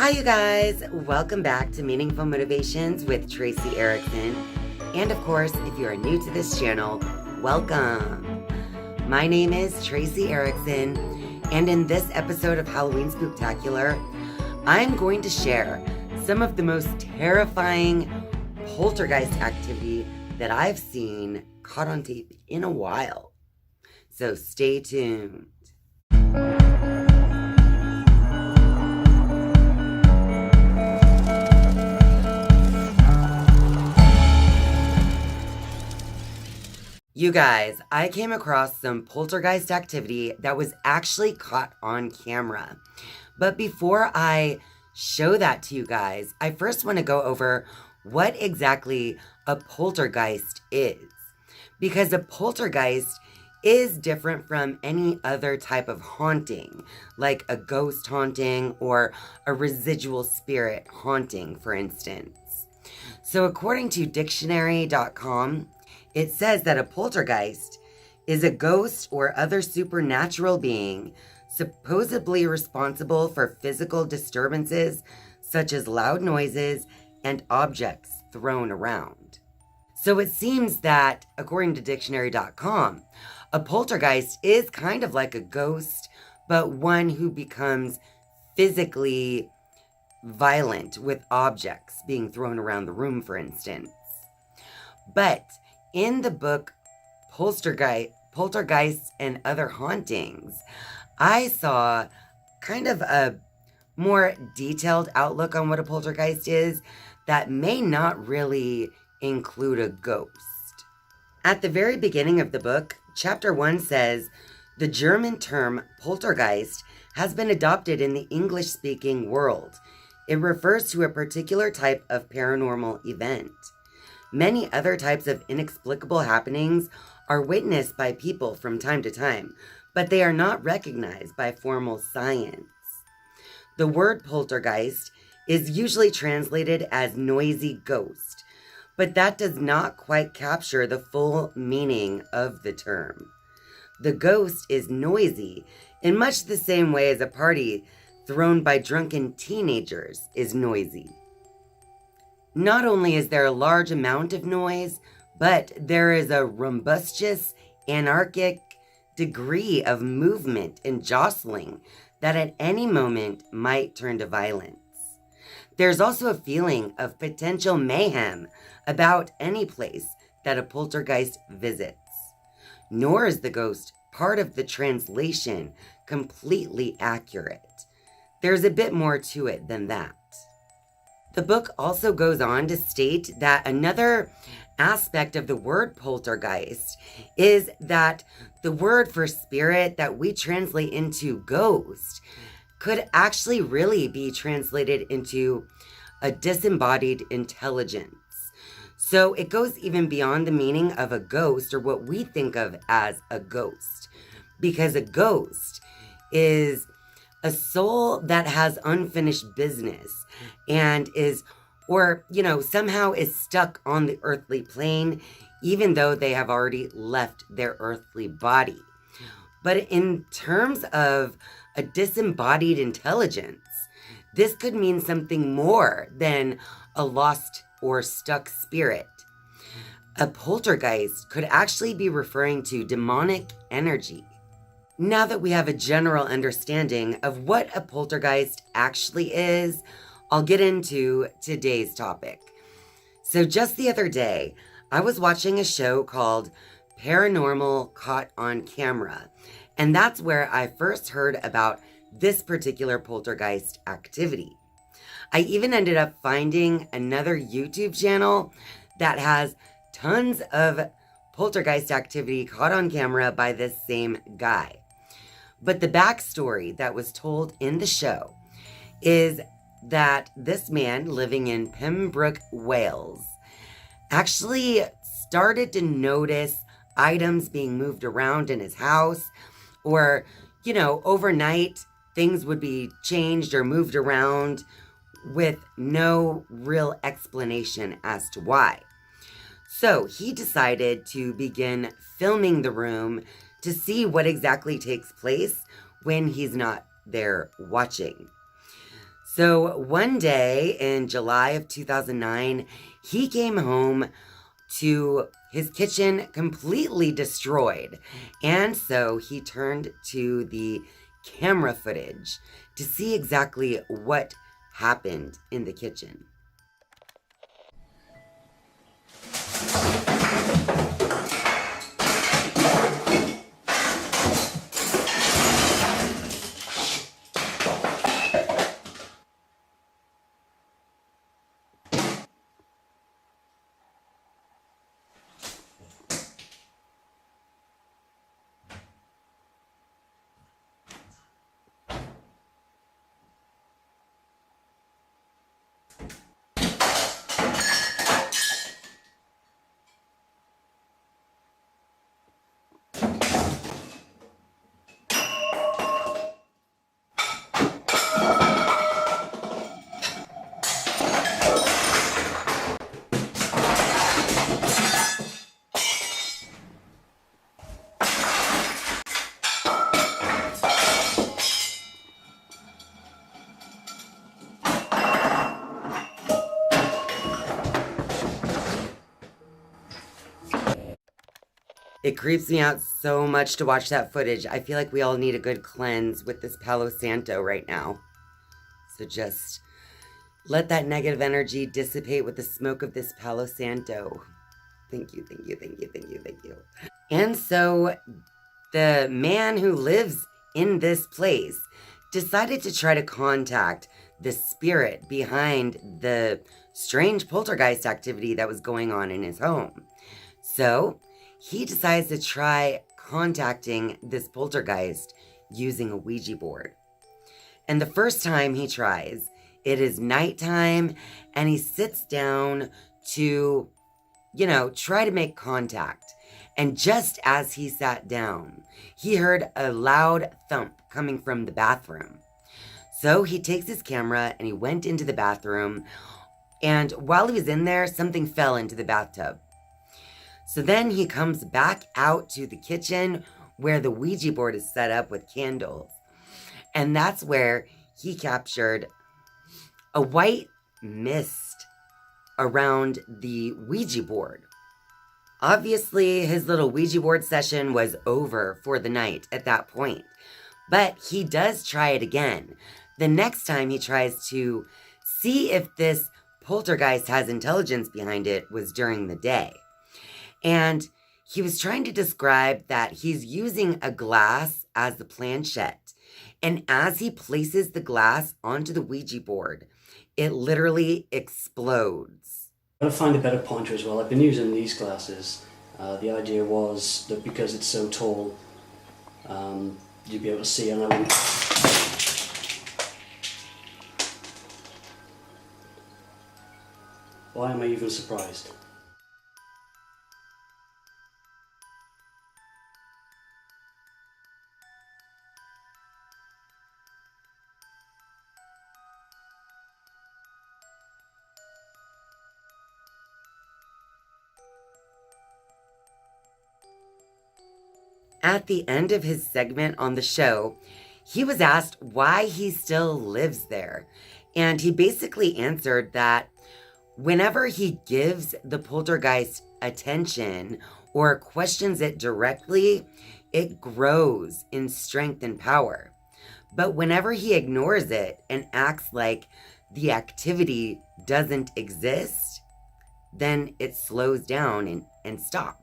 Hi, you guys. Welcome back to Meaningful Motivations with Tracy Erickson. And of course, if you are new to this channel, welcome. My name is Tracy Erickson, and in this episode of Halloween Spooktacular, I'm going to share some of the most terrifying poltergeist activity that I've seen caught on tape in a while. So stay tuned. You guys, I came across some poltergeist activity that was actually caught on camera. But before I show that to you guys, I first want to go over what exactly a poltergeist is. Because a poltergeist is different from any other type of haunting, like a ghost haunting or a residual spirit haunting, for instance. So according to dictionary.com, it says that a poltergeist is a ghost or other supernatural being supposedly responsible for physical disturbances such as loud noises and objects thrown around. So it seems that, according to dictionary.com, a poltergeist is kind of like a ghost, but one who becomes physically violent with objects being thrown around the room, for instance. But in the book Poltergeist and Other Hauntings, I saw kind of a more detailed outlook on what a poltergeist is that may not really include a ghost. At the very beginning of the book, chapter 1 says, the German term poltergeist has been adopted in the English-speaking world. It refers to a particular type of paranormal event. Many other types of inexplicable happenings are witnessed by people from time to time, but they are not recognized by formal science. The word poltergeist is usually translated as noisy ghost, but that does not quite capture the full meaning of the term. The ghost is noisy in much the same way as a party thrown by drunken teenagers is noisy. Not only is there a large amount of noise, but there is a rumbustious, anarchic degree of movement and jostling that at any moment might turn to violence. There's also a feeling of potential mayhem about any place that a poltergeist visits. Nor is the ghost part of the translation completely accurate. There's a bit more to it than that. The book also goes on to state that another aspect of the word poltergeist is that the word for spirit that we translate into ghost could actually really be translated into a disembodied intelligence. So it goes even beyond the meaning of a ghost or what we think of as a ghost, because a ghost is a soul that has unfinished business and is, or, somehow is stuck on the earthly plane, even though they have already left their earthly body. But in terms of a disembodied intelligence, this could mean something more than a lost or stuck spirit. A poltergeist could actually be referring to demonic energy. Now that we have a general understanding of what a poltergeist actually is, I'll get into today's topic. So just the other day, I was watching a show called Paranormal Caught on Camera, and that's where I first heard about this particular poltergeist activity. I even ended up finding another YouTube channel that has tons of poltergeist activity caught on camera by this same guy. But the backstory that was told in the show is that this man living in Pembroke, Wales, actually started to notice items being moved around in his house, or, overnight things would be changed or moved around with no real explanation as to why. So he decided to begin filming the room to see what exactly takes place when he's not there watching. So one day in July of 2009, he came home to his kitchen completely destroyed. And so he turned to the camera footage to see exactly what happened in the kitchen. It creeps me out so much to watch that footage. I feel like we all need a good cleanse with this Palo Santo right now. So just let that negative energy dissipate with the smoke of this Palo Santo. Thank you, thank you, thank you, thank you, thank you. And so the man who lives in this place decided to try to contact the spirit behind the strange poltergeist activity that was going on in his home. So he decides to try contacting this poltergeist using a Ouija board. And the first time he tries, it is nighttime, and he sits down to, try to make contact. And just as he sat down, he heard a loud thump coming from the bathroom. So he takes his camera and he went into the bathroom. And while he was in there, something fell into the bathtub. So then he comes back out to the kitchen where the Ouija board is set up with candles. And that's where he captured a white mist around the Ouija board. Obviously, his little Ouija board session was over for the night at that point. But he does try it again. The next time he tries to see if this poltergeist has intelligence behind it was during the day. And he was trying to describe that he's using a glass as the planchette. And as he places the glass onto the Ouija board, it literally explodes. I'm going to find a better pointer as well. I've been using these glasses. The idea was that because it's so tall, you'd be able to see. And I wouldn't. Why am I even surprised? At the end of his segment on the show, he was asked why he still lives there. And he basically answered that whenever he gives the poltergeist attention or questions it directly, it grows in strength and power. But whenever he ignores it and acts like the activity doesn't exist, then it slows down and stops.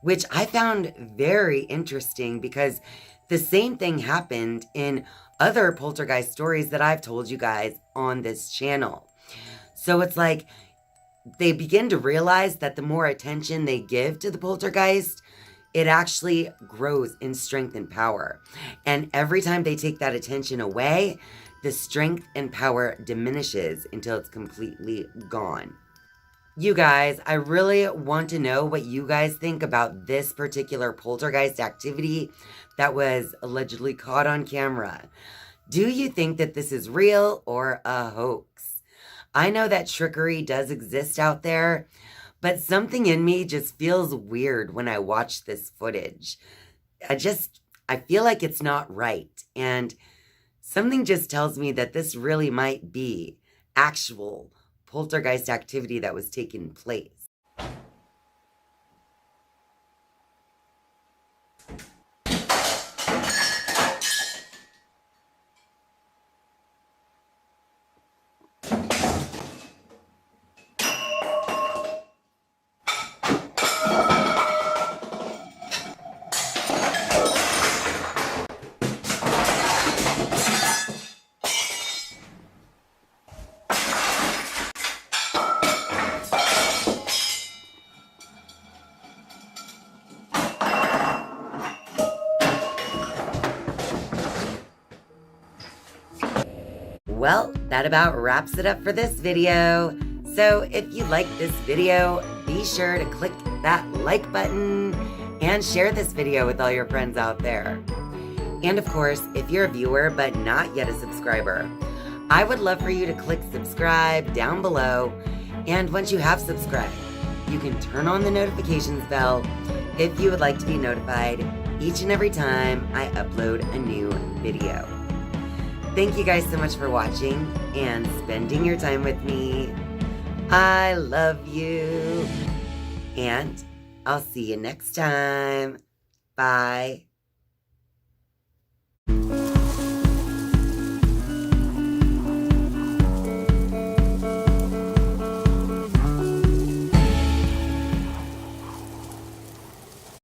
Which I found very interesting because the same thing happened in other poltergeist stories that I've told you guys on this channel. So it's like they begin to realize that the more attention they give to the poltergeist, it actually grows in strength and power. And every time they take that attention away, the strength and power diminishes until it's completely gone. You guys, I really want to know what you guys think about this particular poltergeist activity that was allegedly caught on camera. Do you think that this is real or a hoax? I know that trickery does exist out there, but something in me just feels weird when I watch this footage. I feel like it's not right. And Something just tells me that this really might be actual poltergeist activity that was taking place. Well, that about wraps it up for this video. So if you like this video, be sure to click that like button and share this video with all your friends out there. And of course, if you're a viewer but not yet a subscriber, I would love for you to click subscribe down below. And once you have subscribed, you can turn on the notifications bell if you would like to be notified each and every time I upload a new video. Thank you guys so much for watching and spending your time with me. I love you. And I'll see you next time. Bye.